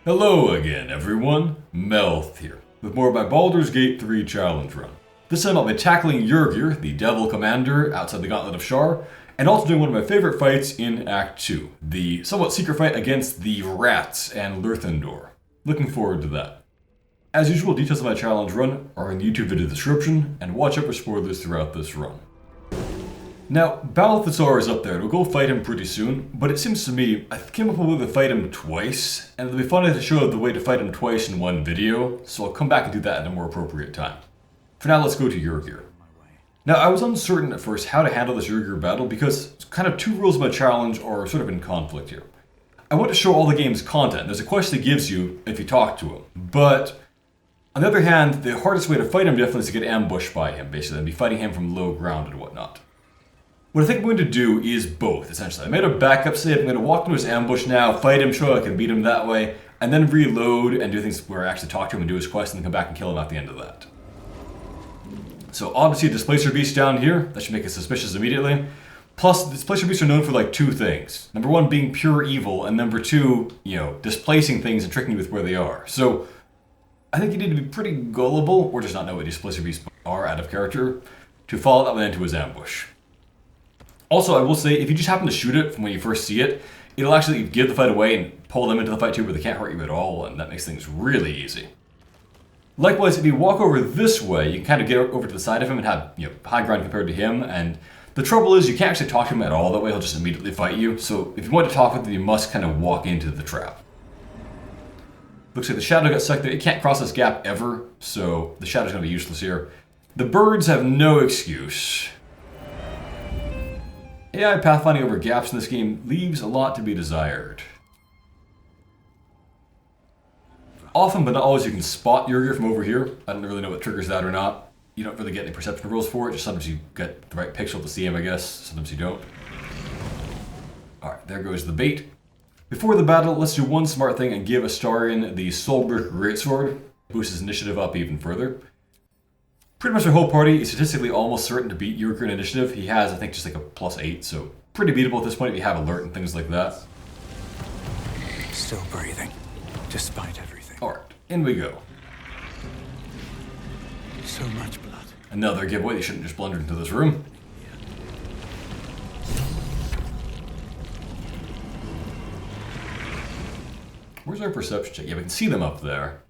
Hello again, everyone. Melth here, with more of my Baldur's Gate 3 challenge run. This time I'll be tackling Yurgir, the Devil Commander outside the Gauntlet of Shar, and also doing one of my favorite fights in Act 2, the somewhat secret fight against the Rats and Lyrthindor. Looking forward to that. As usual, details of my challenge run are in the YouTube video description, and watch out for spoilers throughout this run. Now, Baldur is up there, we'll go fight him pretty soon, but it seems to me I came up with a way to fight him twice, and it'll be funny to show the way to fight him twice in one video, so I'll come back and do that at a more appropriate time. For now, let's go to Yurgir. Now, I was uncertain at first how to handle this Yurgir battle because kind of two rules of my challenge are sort of in conflict here. I want to show all the game's content. There's a quest it gives you if you talk to him, but on the other hand, the hardest way to fight him definitely is to get ambushed by him, basically, and be fighting him from low ground and whatnot. What I think I'm going to do is both, essentially. I made a backup save. I'm going to walk into his ambush now, fight him, show I can beat him that way, and then reload and do things where I actually talk to him and do his quest and then come back and kill him at the end of that. So obviously a Displacer Beast down here, that should make us suspicious immediately. Plus, Displacer Beasts are known for like two things. Number one, being pure evil, and number two, displacing things and tricking you with where they are. So I think you need to be pretty gullible, or just not know what Displacer Beasts are out of character, to follow that one into his ambush. Also, I will say, if you just happen to shoot it from when you first see it, it'll actually give the fight away and pull them into the fight too where they can't hurt you at all, and that makes things really easy. Likewise, if you walk over this way, you can kind of get over to the side of him and have high ground compared to him, and the trouble is you can't actually talk to him at all that way, he'll just immediately fight you, so if you want to talk with him, you must kind of walk into the trap. Looks like the shadow got stuck there, it can't cross this gap ever, so the shadow's going to be useless here. The birds have no excuse. AI pathfinding over gaps in this game leaves a lot to be desired. Often, but not always, you can spot Yurgir from over here. I don't really know what triggers that or not. You don't really get any perception rolls for it, just sometimes you get the right pixel to see him, I guess. Sometimes you don't. Alright, there goes the bait. Before the battle, let's do one smart thing and give Astarion the Soulbrick Greatsword. Boosts his initiative up even further. Pretty much our whole party is statistically almost certain to beat Yurgir in initiative. He has, I think, just like a +8, so pretty beatable at this point if you have alert and things like that. Still breathing, despite everything. Alright, in we go. So much blood. Another giveaway, you shouldn't just blunder into this room. Where's our perception check? Yeah, we can see them up there.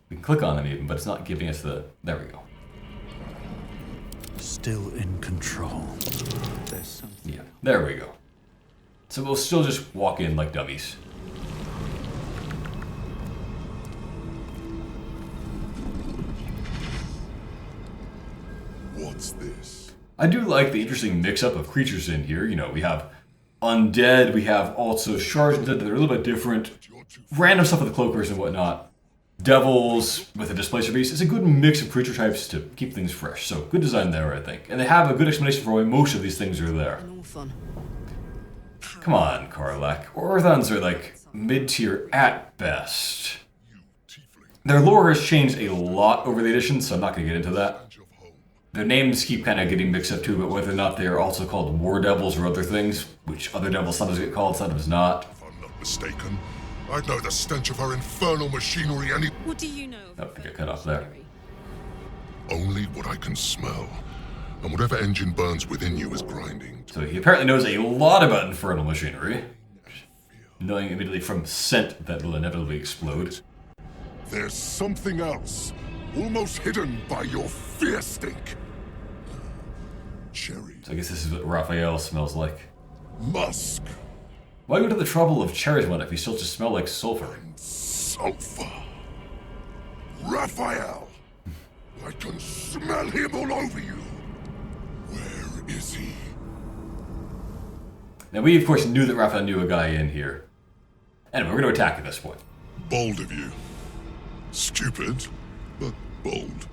We can click on them even, but it's not giving us the... There we go. Still in control. There's something. Yeah, there we go. So we'll still just walk in like dummies. What's this? I do like the interesting mix-up of creatures in here. We have undead, we have also shards that are a little bit different. Random stuff with the cloakers and whatnot. Devils with a Displacer Beast. It's a good mix of creature types to keep things fresh. So good design there, I think. And they have a good explanation for why most of these things are there. Come on, Karlach. Orthons are like mid-tier at best. Their lore has changed a lot over the edition, so I'm not going to get into that. Their names keep kind of getting mixed up too, but whether or not they are also called War Devils or other things, which other devils sometimes get called, sometimes not. If I'm not mistaken, I know the stench of her infernal machinery any... What do you know of Oh, I get cut off there. Only what I can smell. And whatever engine burns within you is grinding. So he apparently knows a lot about infernal machinery, knowing immediately from scent that will inevitably explode. There's something else, almost hidden by your fear stink. Cherries. So I guess this is what Raphael smells like. Musk. Why go to the trouble of cherries one if you still just smell like sulfur? Sulfur. Raphael. I can smell him all over you. Where is he? Now we of course knew that Raphael knew a guy in here. Anyway, we're going to attack at this point. Bold of you. Stupid, but bold.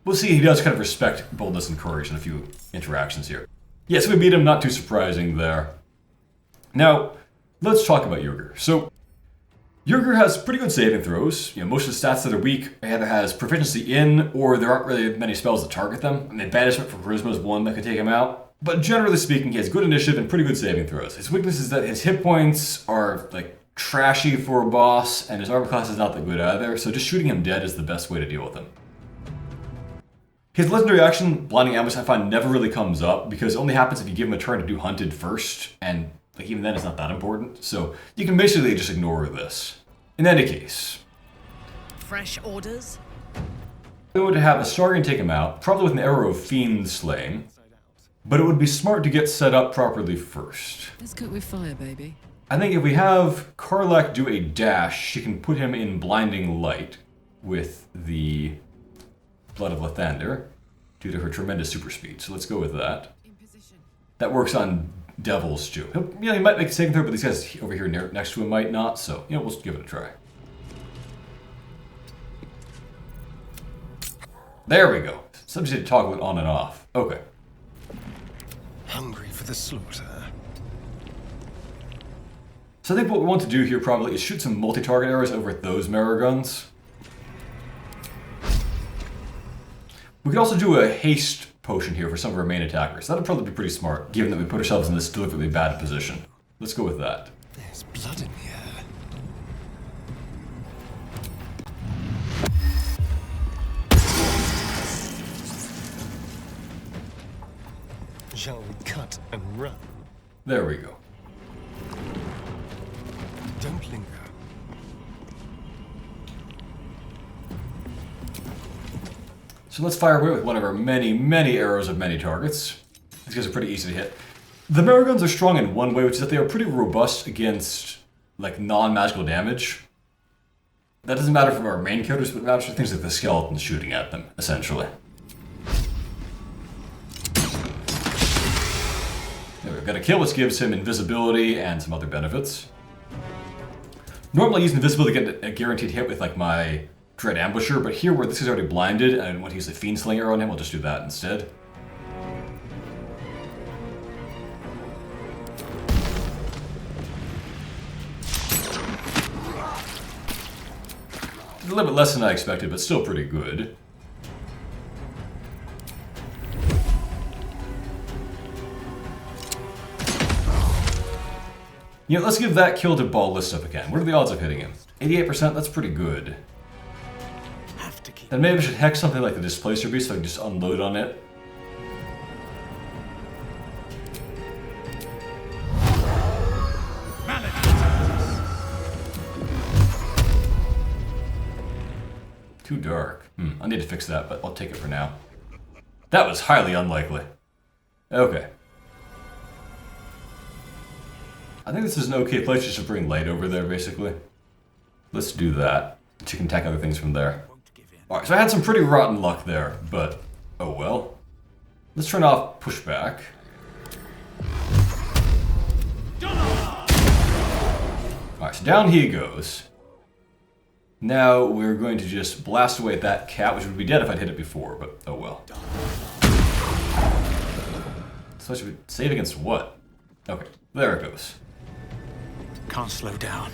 We'll see, he does kind of respect boldness and courage in a few interactions here. Yes, we beat him, not too surprising there. Now, let's talk about Yurgir. So, Yurgir has pretty good saving throws. Most of the stats that are weak either has proficiency in, or there aren't really many spells that target them. I mean, banishment for charisma is one that could take him out. But generally speaking, he has good initiative and pretty good saving throws. His weakness is that his hit points are, like, trashy for a boss, and his armor class is not that good either, so just shooting him dead is the best way to deal with him. His legendary action, Blinding Ambush, I find never really comes up, because it only happens if you give him a turn to do Hunted first, and like even then it's not that important, so you can basically just ignore this. In any case, Fresh orders? we would have a Sargon take him out, probably with an arrow of Fiend Slaying, but it would be smart to get set up properly first. Let's cook with fire, baby. I think if we have Karlach do a dash, she can put him in Blinding Light with the Blood of Lyrthindor due to her tremendous super speed. So let's go with that. In position. That works on devils too. He might make a second throw, but these guys over here next to him might not. So we'll give it a try. There we go. Subject to toggle it on and off. Okay. Hungry for the slaughter. So I think what we want to do here probably is shoot some multi-target arrows over at those Marrow guns. We could also do a haste potion here for some of our main attackers. That'd probably be pretty smart, given that we put ourselves in this deliberately bad position. Let's go with that. There's blood in the air. Shall we cut and run? There we go. Don't linger. So let's fire away with one of our many, many arrows of many targets. These guys are pretty easy to hit. The Marrow guns are strong in one way, which is that they are pretty robust against like non-magical damage. That doesn't matter for our main characters, but it matters for things like the skeletons shooting at them, essentially. There we've got a kill, which gives him invisibility and some other benefits. Normally I use invisibility to get a guaranteed hit with like my Dread Ambusher, but here where this is already blinded and I want to use the Fiend Slaying arrow on him, we'll just do that instead. A little bit less than I expected, but still pretty good. Let's give that kill to Ballista if we can. What are the odds of hitting him? 88%, that's pretty good. Then maybe I should hex something like the Displacer Beast so I can just unload on it. Too dark. I need to fix that, but I'll take it for now. That was highly unlikely. Okay. I think this is an okay place just to bring light over there, basically. Let's do that. So you can attack other things from there. Alright, so I had some pretty rotten luck there, but oh well. Let's turn off pushback. Alright, so down he goes. Now we're going to just blast away at that cat, which would be dead if I'd hit it before, but oh well. So I should save against what? Okay, there it goes. Can't slow down.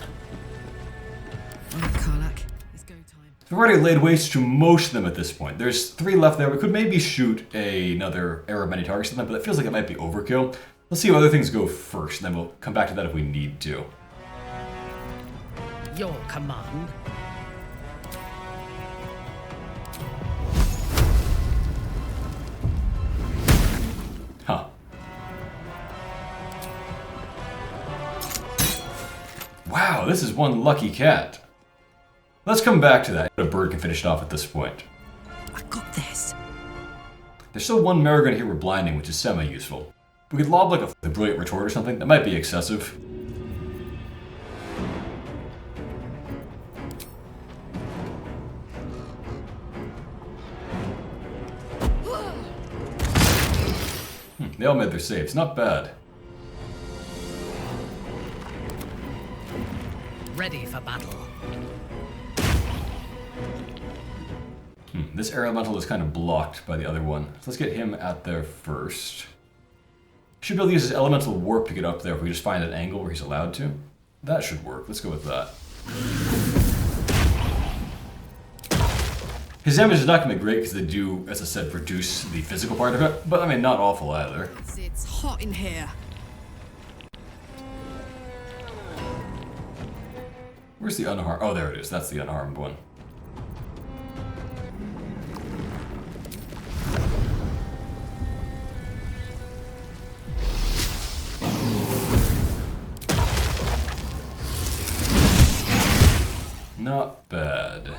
Alright, Karlach. It's go time. We've already laid waste to most of them at this point. There's 3 left there. We could maybe shoot another arrow of many targets at them, but that feels like it might be overkill. Let's see what other things go first, and then we'll come back to that if we need to. Your command. Huh. Wow, this is one lucky cat. Let's come back to that. A bird can finish it off at this point. I got this. There's still one Marrow gun here we're blinding, which is semi-useful. We could lob like a brilliant retort or something. That might be excessive. They all made their saves. Not bad. Ready for battle. This air elemental is kind of blocked by the other one. So let's get him out there first. Should be able to use his elemental warp to get up there if we just find an angle where he's allowed to. That should work. Let's go with that. His damage is not going to be great because they do, as I said, reduce the physical part of it. But I mean, not awful either. It's hot in here. Where's the unharmed? Oh, there it is. That's the unharmed one. Not bad.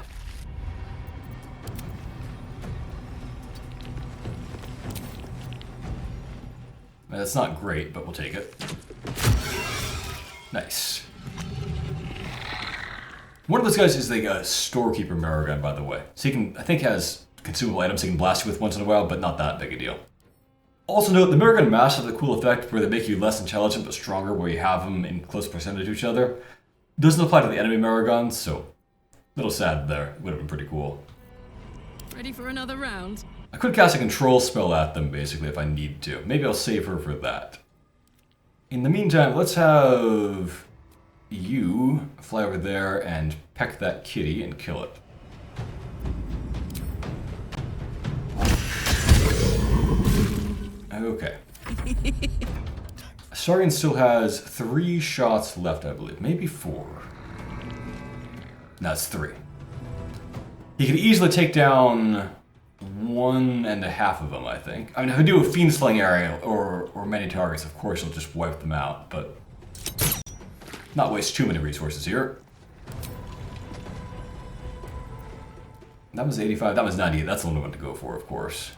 That's not great, but we'll take it. Nice. One of those guys is the storekeeper Maragon, by the way. So he can, I think, has consumable items he can blast you with once in a while, but not that big a deal. Also note, the Maragon Mass have the cool effect where they make you less intelligent but stronger where you have them in close proximity to each other. Doesn't apply to the enemy Maragons, so a little sad there. Would have been pretty cool. Ready for another round? I could cast a control spell at them, basically, if I need to. Maybe I'll save her for that. In the meantime, let's have you fly over there and peck that kitty and kill it. Okay. Sargon still has 3 shots left, I believe. Maybe 4. No, it's 3. He could easily take down 1.5 of them, I think. I mean, if I do a Fiend Slaying area or many targets, of course he'll just wipe them out, but not waste too many resources here. That was 85, that was 98. That's the only one to go for, of course.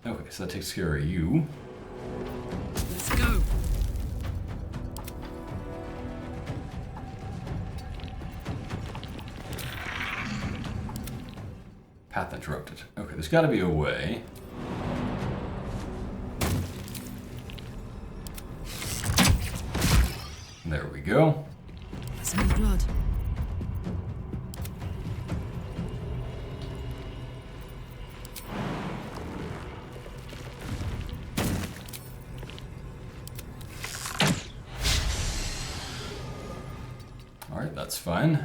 Okay, so that takes care of you. Let's go. Path interrupted. Okay, there's got to be a way. There we go. Smell blood. Alright, that's fine.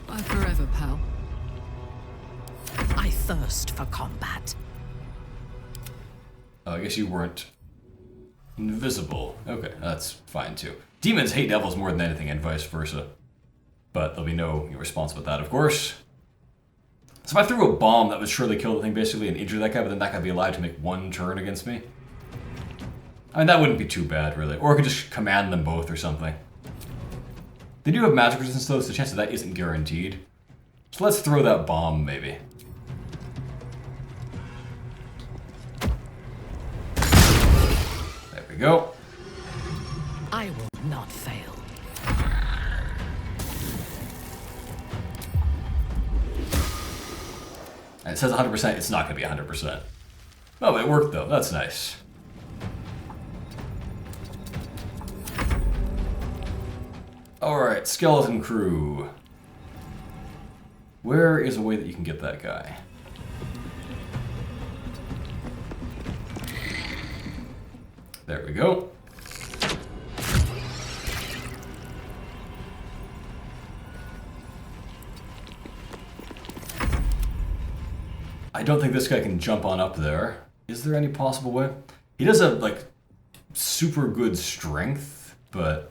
Bye forever, pal. I thirst for combat. Oh, I guess you weren't invisible. Okay, that's fine too. Demons hate devils more than anything and vice versa. But there'll be no response with that, of course. So if I threw a bomb, that would surely kill the thing basically and injure that guy, but then that guy would be alive to make 1 turn against me. I mean, that wouldn't be too bad, really. Or I could just command them both or something. They do have magic resistance though, so the chance of that isn't guaranteed. So let's throw that bomb, maybe. There we go. I will not fail. And it says 100%, it's not going to be 100%. Oh, it worked though, that's nice. Alright, skeleton crew. Where is a way that you can get that guy? There we go. I don't think this guy can jump on up there. Is there any possible way? He does have, like, super good strength, but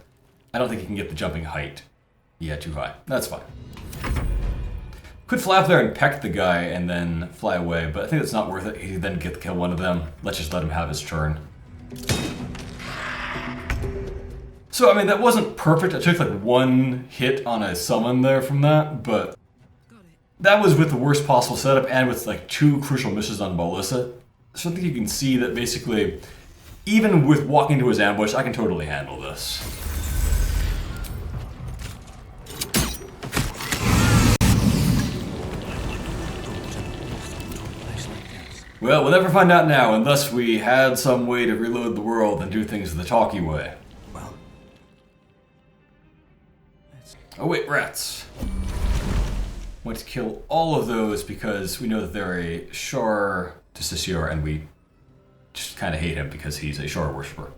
I don't think he can get the jumping height. Yeah, too high. That's fine. Could fly up there and peck the guy and then fly away, but I think it's not worth it. He then get to kill one of them. Let's just let him have his turn. So, I mean, that wasn't perfect. I took, like, 1 hit on a summon there from that, but that was with the worst possible setup and with like 2 crucial misses on Ballista. So I think you can see that basically, even with walking into his ambush, I can totally handle this. Well, we'll never find out now unless we had some way to reload the world and do things the talkie way. Well, oh wait, rats. Want to kill all of those because we know that they're a Shar to Sisior and we just kind of hate him because he's a Shar worshipper.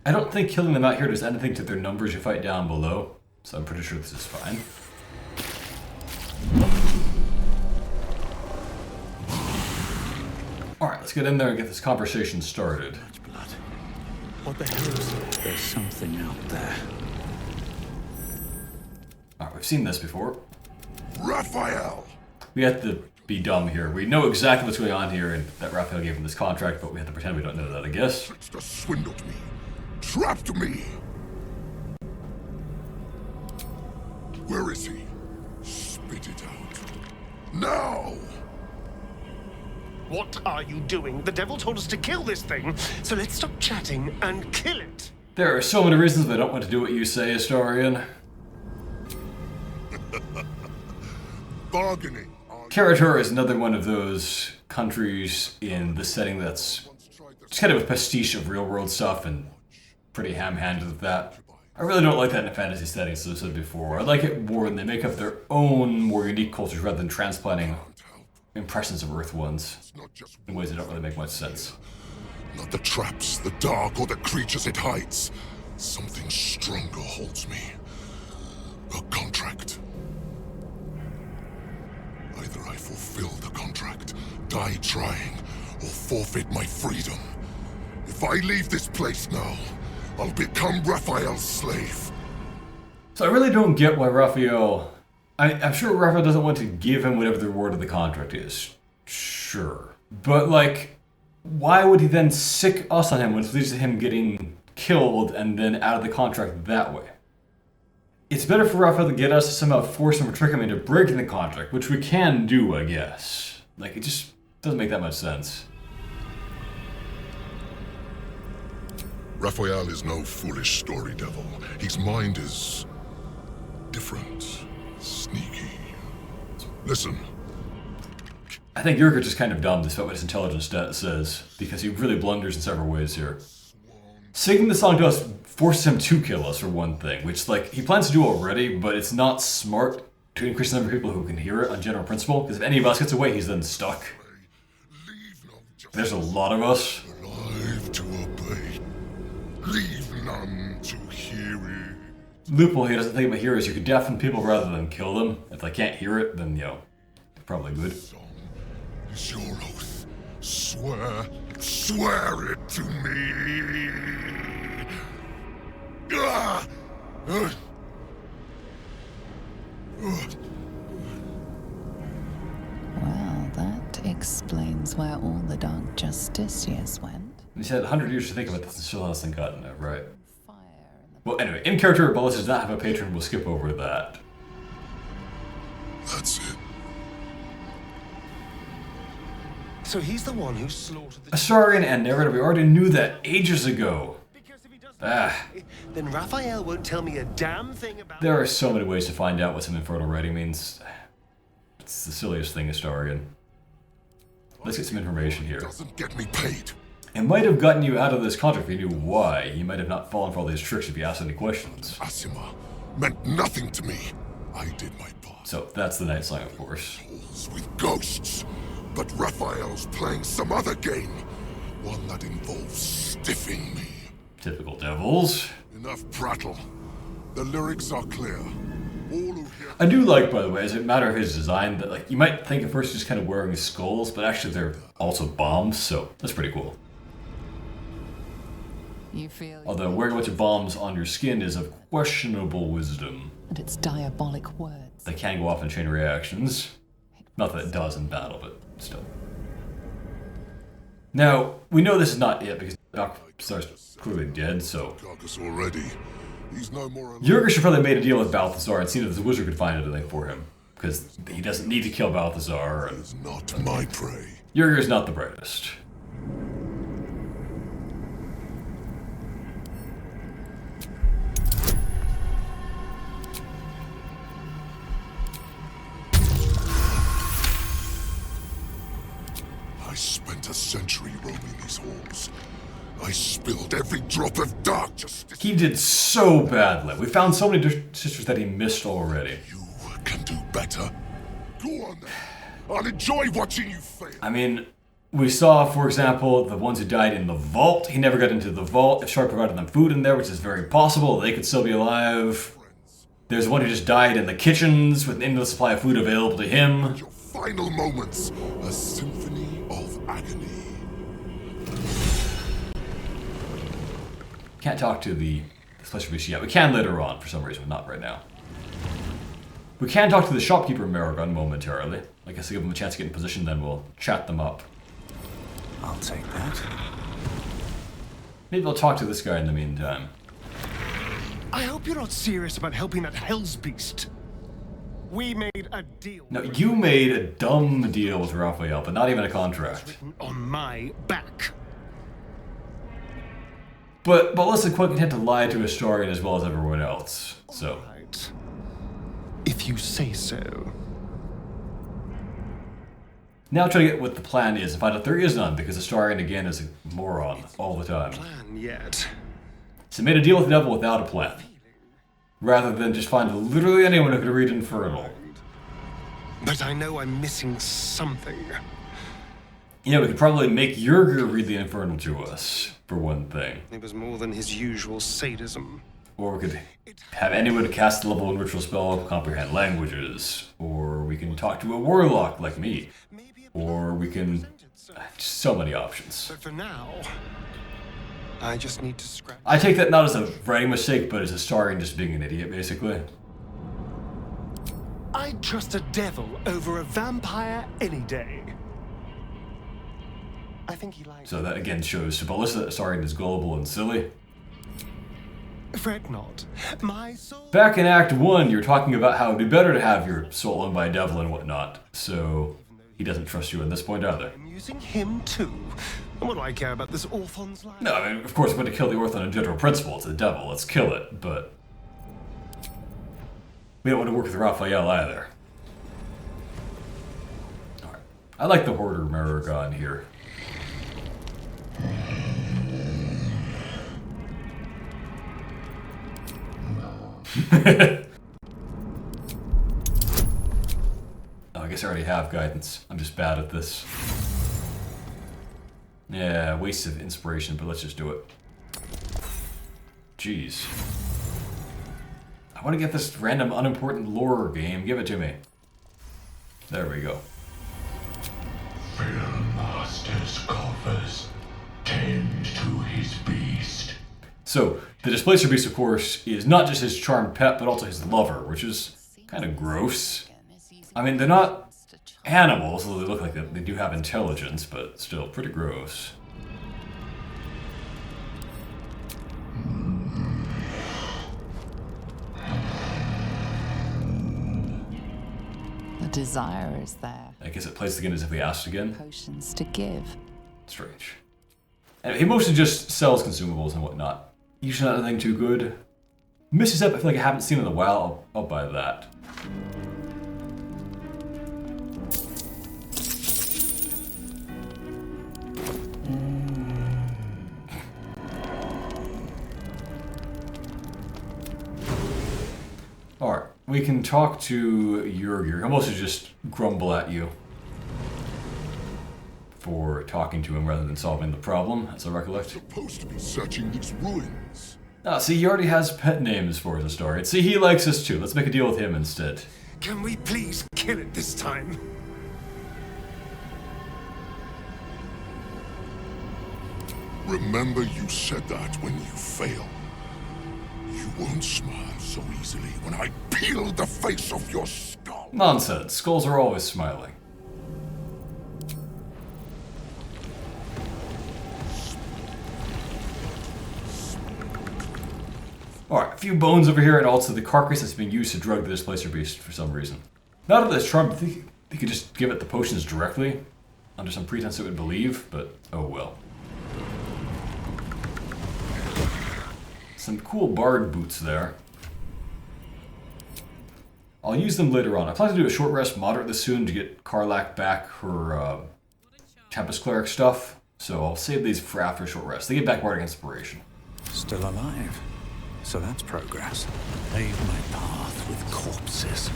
I don't think killing them out here does anything to their numbers you fight down below. So I'm pretty sure this is fine. Alright, let's get in there and get this conversation started. Blood. What the hell is it? There's something out there. Alright, we've seen this before. Raphael! We have to be dumb here. We know exactly what's going on here and that Raphael gave him this contract, but we have to pretend we don't know that, I guess. Trickster swindled me. Trapped me. Where is he? Spit it out. Now! What are you doing? The devil told us to kill this thing, so let's stop chatting and kill it. There are so many reasons I don't want to do what you say, Historian. Bargaining. Karatur is another one of those countries in the setting that's just kind of a pastiche of real-world stuff and pretty ham-handed with that. I really don't like that in a fantasy setting, as I've said before. I like it more when they make up their own, more unique cultures rather than transplanting impressions of Earth ones in ways that don't really make much sense. Not the traps, the dark, or the creatures it hides. Something stronger holds me. A contract. Either I fulfill the contract, die trying, or forfeit my freedom. If I leave this place now, I'll become Raphael's slave. So I really don't get why Raphael... I'm sure Raphael doesn't want to give him whatever the reward of the contract is. Sure. But, like, why would he then sick us on him when it leads to him getting killed and then out of the contract that way? It's better for Raphael to get us to somehow force him or trick him into breaking the contract, which we can do, I guess. Like, it just doesn't make that much sense. Raphael is no foolish story devil. His mind is... different. Sneaky. Listen. I think Yurgir just kind of dumb despite what his intelligence stat says, because he really blunders in several ways here. Singing the song to us forces him to kill us, for one thing, which, like, he plans to do already, but it's not smart to increase the number of people who can hear it on general principle, because if any of us gets away, he's then stuck. There's a lot of us. Alive to obey. Leave none to hear it. Loophole he doesn't think about here is you can deafen people rather than kill them. If they can't hear it, then, you know, probably good. Is your oath. Swear it to me. Ah! Well, that explains where all the Dark Justiciars went. He's had 100 years to think about this and still hasn't gotten it right. Fire in the... Well, anyway, in character, Baldur does not have a patron. We'll skip over that. That's it. So he's the one who slaughtered the... Astarion and narrative, we already knew that ages ago. Because if he doesn't, Ah, then Raphael won't tell me a damn thing about... there are so many ways to find out what some infernal writing means. It's the silliest thing, Astarion. Let's get some information here. Doesn't get me paid. It might have gotten you out of this contract if you knew why. You might have not fallen for all these tricks if you asked any questions. Asima meant nothing to me. I did my part. So, that's the Night Song, of course. With ghosts. But Raphael's playing some other game. One that involves stiffing me. Typical devils. Enough prattle. The lyrics are clear. All who hear... I do like, by the way, as a matter of his design, that, like, you might think at first he's kind of wearing skulls, but actually they're also bombs, so that's pretty cool. You feel... Although wearing a bunch of bombs on your skin is of questionable wisdom. And its diabolic words. They can go off in chain reactions. Not that it does in battle, but still. Now, we know this is not it because Doc Star's clearly dead, so... Carcass already. He's no more alive. Yurgir should probably have made a deal with Balthazar and seen if the wizard could find anything for him. Because he doesn't need to kill Balthazar, and Is not my prey. Yurgir's not the brightest. I spent a century roaming these halls. I spilled every drop of dark justice. He did so badly. We found so many sisters that he missed already. You can do better. Go on then. I'll enjoy watching you fail. I mean, we saw, for example, the ones who died in the vault. He never got into the vault. If Shard provided them food in there, which is very possible, they could still be alive. There's one who just died in the kitchens with an endless supply of food available to him. Your final moments, a symphony of agony. Can't talk to the Pleasure Beast yet. We can later on, for some reason, but not right now. We can talk to the shopkeeper Maragon momentarily. I guess to give them a chance to get in position, then we'll chat them up. I'll take that. Maybe I'll talk to this guy in the meantime. I hope you're not serious about helping that Hell's Beast. We made a deal. No, you made a dumb deal with Raphael, but not even a contract. Written on my back. But listen, quite content to lie to Astarion as well as everyone else. So. Right. If you say so. Now try to get what the plan is and find out there is none, because Astarion again is a moron all the time. Plan yet. So made a deal with the devil without a plan. Rather than just find literally anyone who could read Infernal. But I know I'm missing something. You know, we could probably make Yurgir read the Infernal to us, for one thing. It was more than his usual sadism. Or we could have anyone cast a level 1 ritual spell, comprehend languages. Or we can talk to a warlock like me. Or we can... just so many options. But for now, I just need to scratch. I take that not as a writing mistake, but as Astarion just being an idiot, basically. I'd trust a devil over a vampire any day. I think he likes. So that again shows to Ballista that Astarion is gullible and silly. Fret not. My soul. Back in Act 1, you're talking about how it'd be better to have your soul owned by a devil and whatnot. So he doesn't trust you at this point either. I'm using him too. And what do I care about this Orthon's life? No, I mean, of course, we're going to kill the Orthon in general principle. It's the devil. Let's kill it. But we don't want to work with Raphael either. Alright. I like the Hoarder Maragon here. Oh, I guess I already have guidance. I'm just bad at this. Yeah, waste of inspiration, but let's just do it. Jeez. I want to get this random unimportant lore game. Give it to me. There we go. Master's coffers. Tend to his beast. So, the Displacer Beast, of course, is not just his charmed pet, but also his lover, which is kind of gross. I mean, they're not animals, although they look like they do have intelligence, but still pretty gross. The desire is there. I guess it plays again as if we asked again. Potions to give. Strange. And he mostly just sells consumables and whatnot. Usually not anything too good. Misty Step, I feel like I haven't seen in a while. I'll buy that. Alright, we can talk to Yurgir. He'll mostly just grumble at you for talking to him rather than solving the problem, as I recollect. Supposed to be searching these ruins. Ah, see, he already has pet names for his Astarion. See, he likes us too. Let's make a deal with him instead. Can we please kill it this time? Remember you said that when you fail. You won't smile so easily when I peel the face off your skull. Nonsense. Skulls are always smiling. Alright, a few bones over here and also the carcass that's being used to drug the Displacer Beast for some reason. Now that it's charmed, I think you could just give it the potions directly, under some pretense it would believe, but oh well. Some cool bard boots there. I'll use them later on. I plan to do a short rest moderately soon to get Karlach back her Tempest Cleric stuff, so I'll save these for after a short rest. They get back Bardic Inspiration. Still alive. So that's progress. Pave my path with corpses.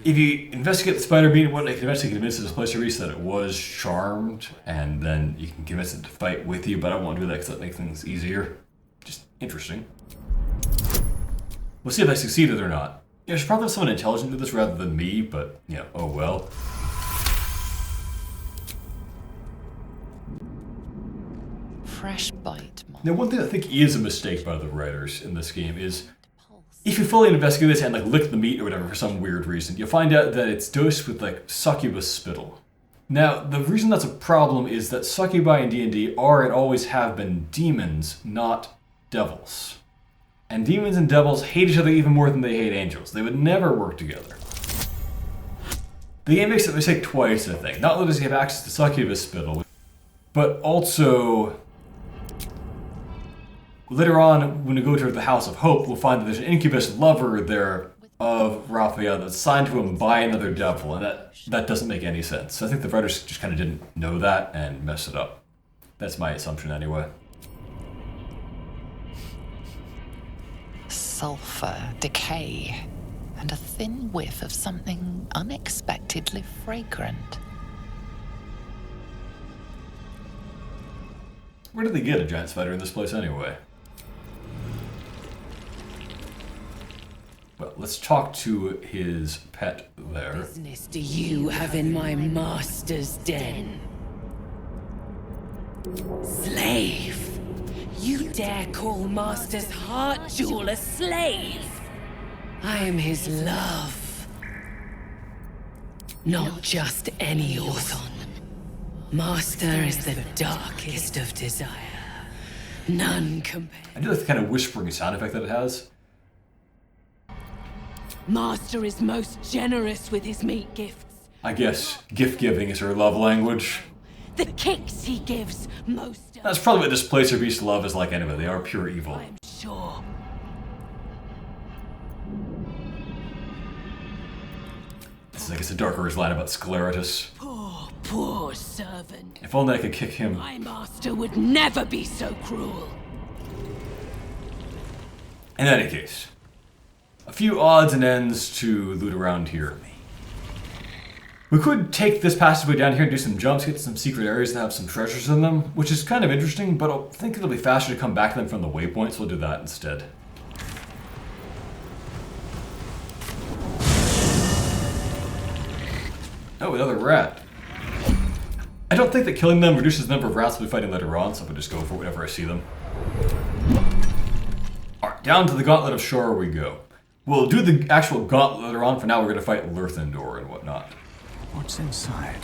If you investigate the spider beam, what I can eventually convince the Displacer Beast that it was charmed, and then you can convince it to fight with you, but I don't want to do that because that makes things easier. Just interesting. We'll see if I succeeded or not. Yeah, I should probably have someone intelligent do this rather than me, but, you know, oh well. Fresh bite. Now, one thing I think is a mistake by the writers in this game is if you fully investigate this and like lick the meat or whatever for some weird reason, you'll find out that it's dosed with like succubus spittle. Now, the reason that's a problem is that succubi in D&D are and always have been demons, not devils. And demons and devils hate each other even more than they hate angels. They would never work together. The game makes that mistake twice, I think. Not only does he have access to succubus spittle, but also later on, when we go to the House of Hope, we'll find that there's an incubus lover there of Raphael that's assigned to him by another devil, and that doesn't make any sense. So I think the writers just kind of didn't know that and messed it up. That's my assumption anyway. Sulfur, decay, and a thin whiff of something unexpectedly fragrant. Where did they get a giant spider in this place anyway? Well, let's talk to his pet there. Business do you have in my master's den? Slave! You dare call master's heart jewel a slave? I am his love. Not just any Orthon. Master is the darkest of desire. None compare. I do like the kind of whispering sound effect that it has. Master is most generous with his meat gifts. I guess gift giving is her love language. The kicks he gives most. That's probably what Displacer Beast love is like anyway. They are pure evil. I'm sure. This is, I guess, a darker line about Scleratus. Poor servant. If only I could kick him. My master would never be so cruel. In any case, a few odds and ends to loot around here. We could take this passageway down here and do some jumps, get to some secret areas that have some treasures in them, which is kind of interesting, but I think it'll be faster to come back to them from the waypoints, so we'll do that instead. Oh, another rat. I don't think that killing them reduces the number of rats we'll be fighting later on, so I'll just go for it whenever I see them. Alright, down to the Gauntlet of Shore we go. We'll do the actual gauntlet later on. For now, we're going to fight Lyrthindor and whatnot. What's inside?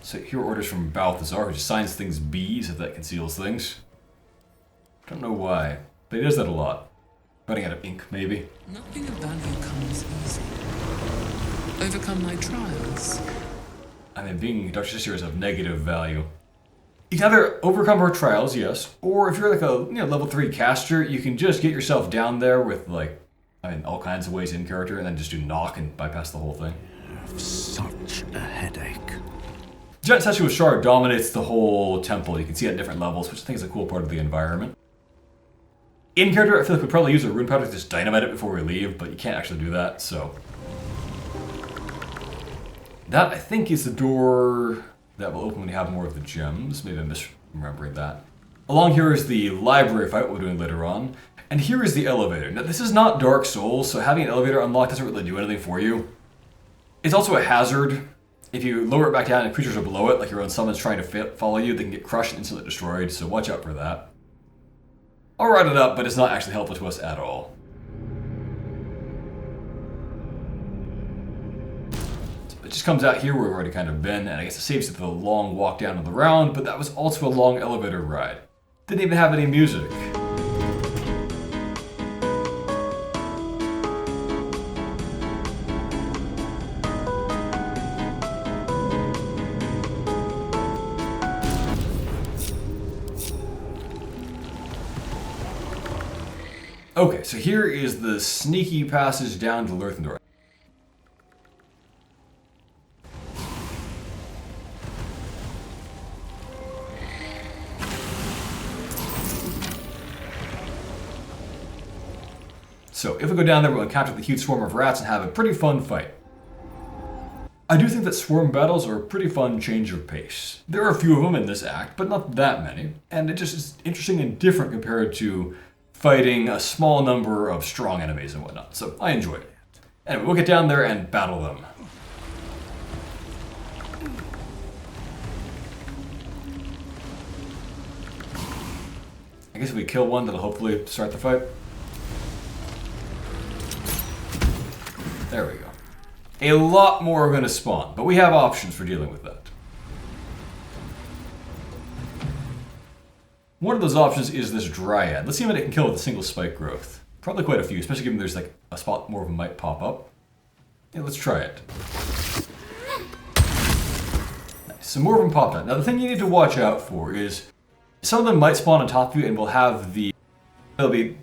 So here are orders from Balthazar, who just signs things B's if that conceals things. Don't know why, but he does that a lot. Running out of ink, maybe. Nothing of value comes easy. Overcome my trials. I mean, being Duchess here is of negative value. You can either overcome her trials, yes, or if you're like a level 3 caster, you can just get yourself down there with like, all kinds of ways in character, and then just do knock and bypass the whole thing. I have such a headache. Giant statue of Shard dominates the whole temple. You can see it at different levels, which I think is a cool part of the environment. In character, I feel like we'd probably use a rune powder to just dynamite it before we leave, but you can't actually do that, so. That, I think, is the door that will open when you have more of the gems. Maybe I'm misremembering that. Along here is the library fight we're doing later on. And here is the elevator. Now, this is not Dark Souls, so having an elevator unlocked doesn't really do anything for you. It's also a hazard. If you lower it back down and creatures are below it, like your own summons trying to follow you, they can get crushed and instantly destroyed, so watch out for that. I'll write it up, but it's not actually helpful to us at all. So it just comes out here where we've already kind of been, and I guess it saves it the long walk down to the round, but that was also a long elevator ride. Didn't even have any music. Okay, so here is the sneaky passage down to Lyrthindor. So if we go down there, we'll encounter the huge swarm of rats and have a pretty fun fight. I do think that swarm battles are a pretty fun change of pace. There are a few of them in this act, but not that many, and it just is interesting and different compared to fighting a small number of strong enemies and whatnot. So I enjoy it. Anyway, we'll get down there and battle them. I guess if we kill one, that'll hopefully start the fight. There we go. A lot more are going to spawn, but we have options for dealing with that. One of those options is this Dryad. Let's see what it can kill with a single spike growth. Probably quite a few, especially given there's like a spot more of them might pop up. Yeah, let's try it. Nice. So more of them popped out. Now the thing you need to watch out for is some of them might spawn on top of you and will have they'll be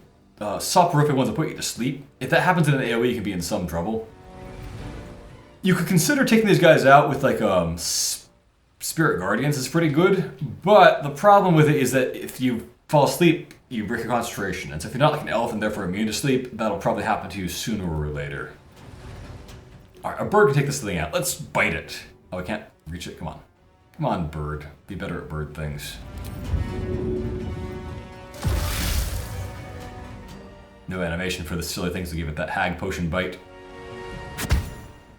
soporific ones that put you to sleep. If that happens in an AoE, you can be in some trouble. You could consider taking these guys out with like Spirit Guardians. It's pretty good, but the problem with it is that if you fall asleep, you break your concentration. And so if you're not like an elf and therefore immune to sleep, that'll probably happen to you sooner or later. Alright, a bird can take this thing out. Let's bite it. Oh, I can't reach it. Come on. Come on, bird. Be better at bird things. No animation for the silly things to give it that hag potion bite.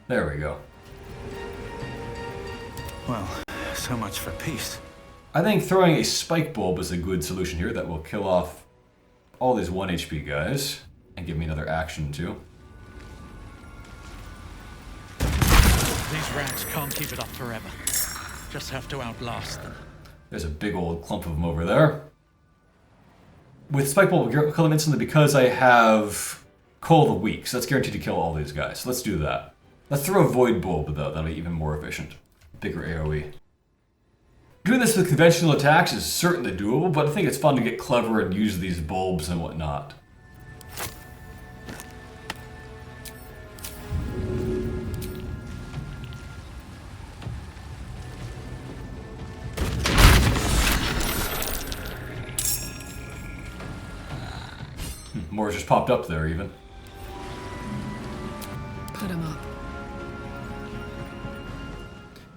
There we go. Well, so much for peace. I think throwing a spike bulb is a good solution here that will kill off all these 1 HP guys and give me another action too. These rats can't keep it up forever. Just have to outlast them. There's a big old clump of them over there. With spike bulb, we'll kill them instantly because I have Cull the Weak, so that's guaranteed to kill all these guys. So let's do that. Let's throw a void bulb though, that'll be even more efficient. Bigger AoE. Doing this with conventional attacks is certainly doable, but I think it's fun to get clever and use these bulbs and whatnot. More just popped up there even. Put him up.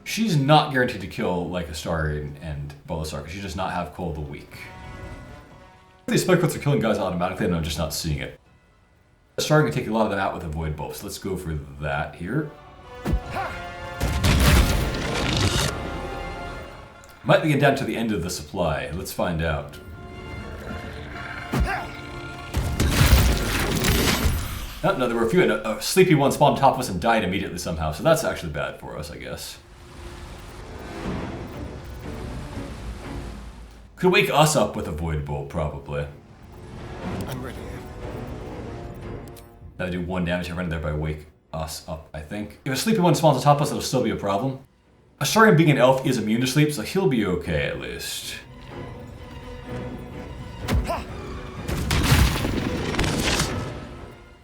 She's not guaranteed to kill like Astarion and Baldur because she does not have Cull the Weak. These spike growths are killing guys automatically and I'm just not seeing it. Astarion can take a lot of them out with a void bulb, so let's go for that here. Might be getting down to the end of the supply. Let's find out. Oh, no, there were a few, and a sleepy one spawned on top of us and died immediately somehow, so that's actually bad for us, I guess. Could wake us up with a void bulb, probably. I'm ready. That'd do 1 damage if I run there by wake us up, I think. If a sleepy one spawns on top of us, it'll still be a problem. Astarion being an elf is immune to sleep, so he'll be okay at least.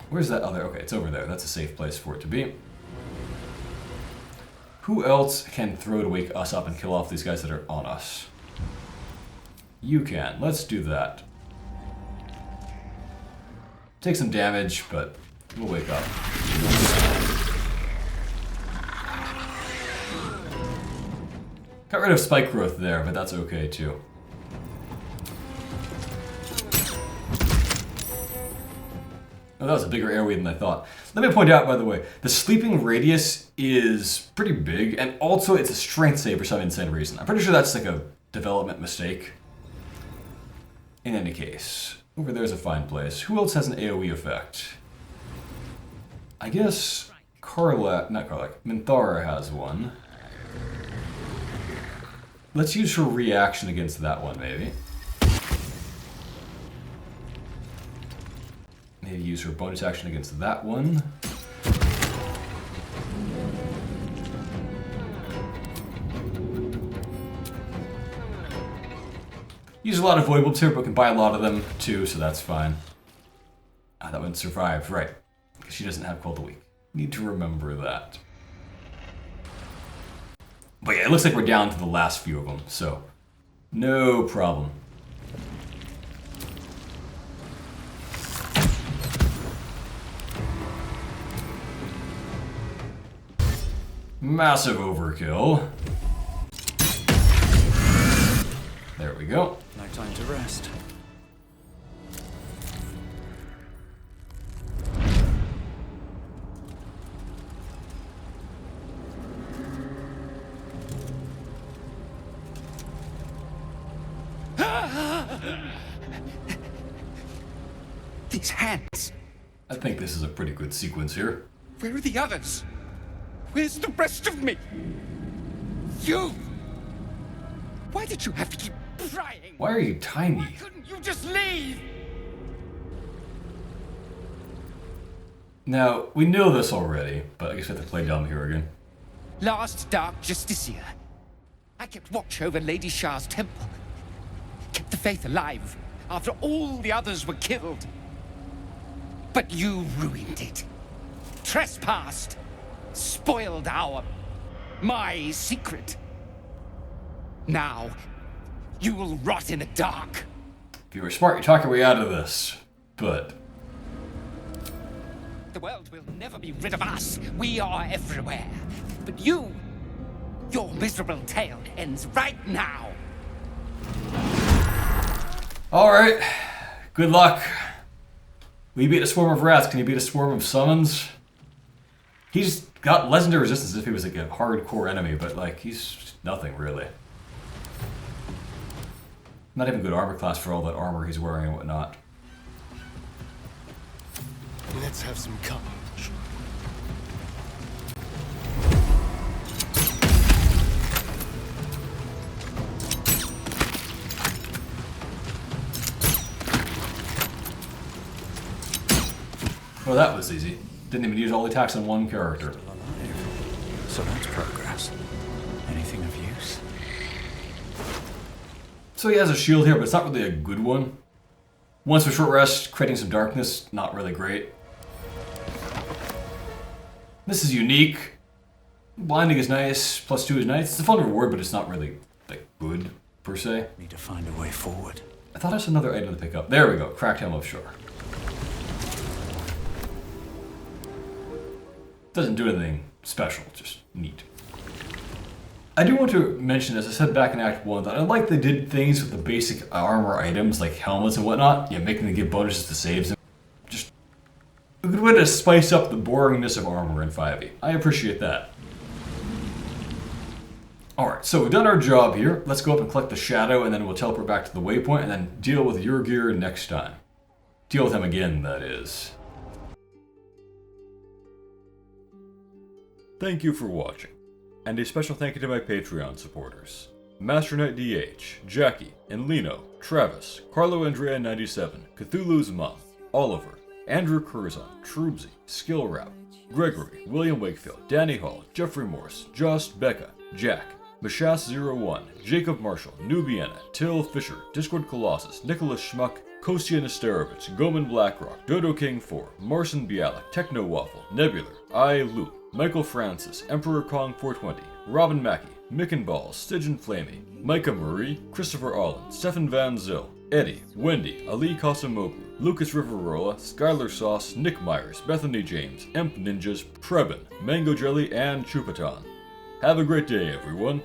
Where's that other? Okay, it's over there. That's a safe place for it to be. Who else can throw to wake us up and kill off these guys that are on us? You can. Let's do that. Take some damage, but we'll wake up. Got rid of spike growth there, but that's okay too. Oh, that was a bigger AoE than I thought. Let me point out, by the way, the sleeping radius is pretty big, and also it's a strength save for some insane reason. I'm pretty sure that's like a development mistake. In any case, over there's a fine place. Who else has an AoE effect? I guess Minthara has one. Let's use her reaction against that one, maybe. Maybe use her bonus action against that one. Use a lot of void bulbs here, but can buy a lot of them too, so that's fine. Ah, that one survived, right. Because she doesn't have Cull the Weak. Need to remember that. But yeah, it looks like we're down to the last few of them, so no problem. Massive overkill. There we go. No time to rest. These hands. I think this is a pretty good sequence here. Where are the others? Where's the rest of me? You! Why did you have to keep prying? Why are you tiny? Why couldn't you just leave? Now, we know this already, but I guess we have to play dumb here again. Last Dark Justiciar. I kept watch over Lady Shah's temple. Kept the faith alive after all the others were killed. But you ruined it. Trespassed. Spoiled my secret. Now, you will rot in the dark. If you were smart, you'd talk your way out of this. But the world will never be rid of us. We are everywhere. But your miserable tale ends right now. alright. Good luck. Will you beat a swarm of rats? Can you beat a swarm of summons? He's got legendary resistance as if he was like a hardcore enemy, but like he's nothing really. Not even good armor class for all that armor he's wearing and whatnot. Let's have some courage. Well, that was easy. Didn't even use all the attacks on one character. So that's progress. Anything of use? So he has a shield here, but it's not really a good one. Once for short rest, creating some darkness, not really great. This is unique. Blinding is nice, +2 is nice. It's a fun reward, but it's not really like good per se. Need to find a way forward. I thought there's another item to pick up. There we go, Cracked Helm of Shore. Doesn't do anything special, just neat. I do want to mention, as I said back in Act 1, that I like they did things with the basic armor items like helmets and whatnot, making them give bonuses to saves. Just a good way to spice up the boringness of armor in 5e. I appreciate that. Alright, so we've done our job here. Let's go up and collect the shadow, and then we'll teleport back to the waypoint, and then deal with Yurgir next time. Deal with him again, that is. Thank you for watching, and a special thank you to my Patreon supporters. Master Knight DH, Jackie, Enlino, Travis, Carlo Andrea 97, Cthulhu's Mom, Oliver, Andrew Curzon, Trubsy, Skill Rap, Gregory, William Wakefield, Danny Hall, Jeffrey Morse, Just, Becca, Jack, Mashas01, Jacob Marshall, Nubiana, Till Fisher, Discord Colossus, Nicholas Schmuck, Kostia Nesterovich, Goman Blackrock, Dodo King 4, Marcin Bialek, Techno Waffle, Nebular, I Luke, Michael Francis, Emperor Kong 420, Robin Mackey, Micken Balls, Stygian Flamey, Micah Marie, Christopher Allen, Stefan Van Zyl, Eddie, Wendy, Ali Kasamoglu, Lucas Riverola, Skylar Sauce, Nick Myers, Bethany James, Emp Ninjas, Prebin, Mango Jelly, and Chupaton. Have a great day, everyone.